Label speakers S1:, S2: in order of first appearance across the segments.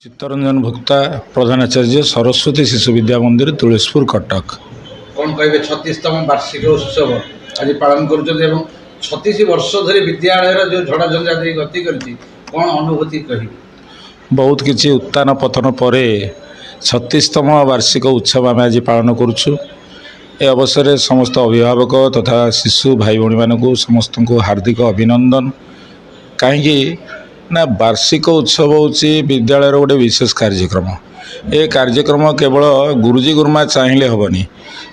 S1: चित्तरंजन भुक्ता प्रधानाचार्य सरस्वती शिशु विद्या मंदिर तुलसीपुर कटक।
S2: कौन कहे 36तम वार्षिक उत्सव आज पालन कर 36 वर्ष धरी विद्यालय जो झड़ा झंझा दे गति करती कौन अनुभूति कही
S1: बहुत किसी उत्तान पतन पर 36तम वार्षिक उत्सव आम आज पालन करुछु। ए अवसर में समस्त अभिभावक तथा शिशु भाई भाई मानक समस्त को हार्दिक अभिनंदन। कहीं ना वार्षिक उत्सव होची विद्यालय गोटे विशेष कार्यक्रम। ए कार्यक्रम केवल गुरुजी गुरुमा चाहिए हेबनी,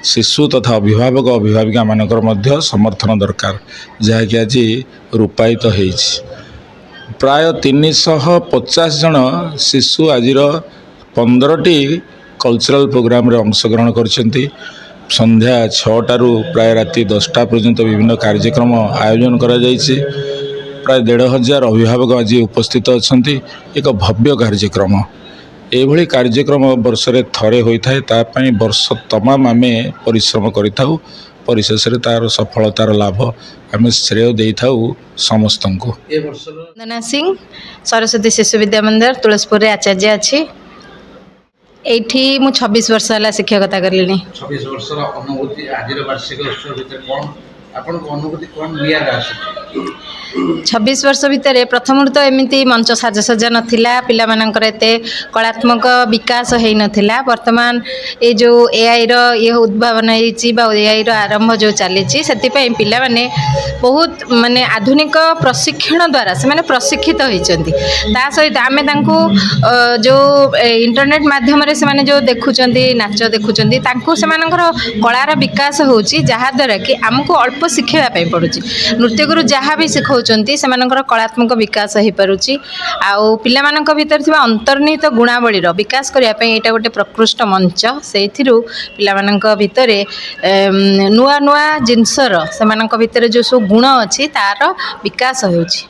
S1: शिशु तथा अभिभावक अभिभाविका मानकर मध्य समर्थन दरकार, जहाँकि आज रूपायित तो प्राय 350 जन शिशु आज 15टी कल्चरल प्रोग्राम रे अंशग्रहण करछंती। संध्या 6टारू प्राय राति 10टा पर्यंत विभिन्न कार्यक्रम आयोजन करा जायछि। प्राय 1500 अभिभावक आज उपस्थित अच्छा। एक भव्य कार्यक्रम एभली कार्यक्रम वर्ष रे थरे होइथाय, तापाई वर्ष तमाम आमे परिश्रम करिथाउ। परिशेष रे तार सफलतार लाभ आमे श्रेय देइथाउ समस्तंको।
S2: ए वर्ष
S3: वंदना सिंह सरस्वती शिशु विद्या मंदिर तुलसीपुर रे आचार्य अछि। एठी मु 26 वर्ष होला शिक्षकता करलिनी।
S2: 26 वर्ष अनुभूति आज वार्षिक उत्सव भीतर कौन आपन को अनुभूति कौन लिया आसी
S3: 26 वर्ष भितर प्रथम तो एमती मंच साजसज्जा नथिला, पिला मानकर एते कलात्मक विकास हेई नथिला। वर्तमान ए जो एआई रो ये उद्भावना हेची बा एआई रो आरंभ जो चलीची, सेति पई पिला माने बहुत माने आधुनिक प्रशिक्षण द्वारा से माने प्रशिक्षित होइचंती। ता सहित आमे तांको जो इंटरनेट माध्यम रे से माने जो देखुचंती नाच देखुचंती, तांको से मानकर कलार विकास होची, जहा द्वारा कि हमको अल्प शिखेबा पई पडुची। नृत्य गुरु जहा भी सिखाउचंती से मानकर कलात्मक विकास हो पारुची। आउ पिला मानक भीतर थिबा अंतर्निहित गुणावली रो विकास करिया पई एटा गोटे प्रकृष्ट मंच। सेथिरु पिला मानक भितरे नुआ नुआ जिंसर से मानक भितरे जो सो गुण अछि तार विकास होउची।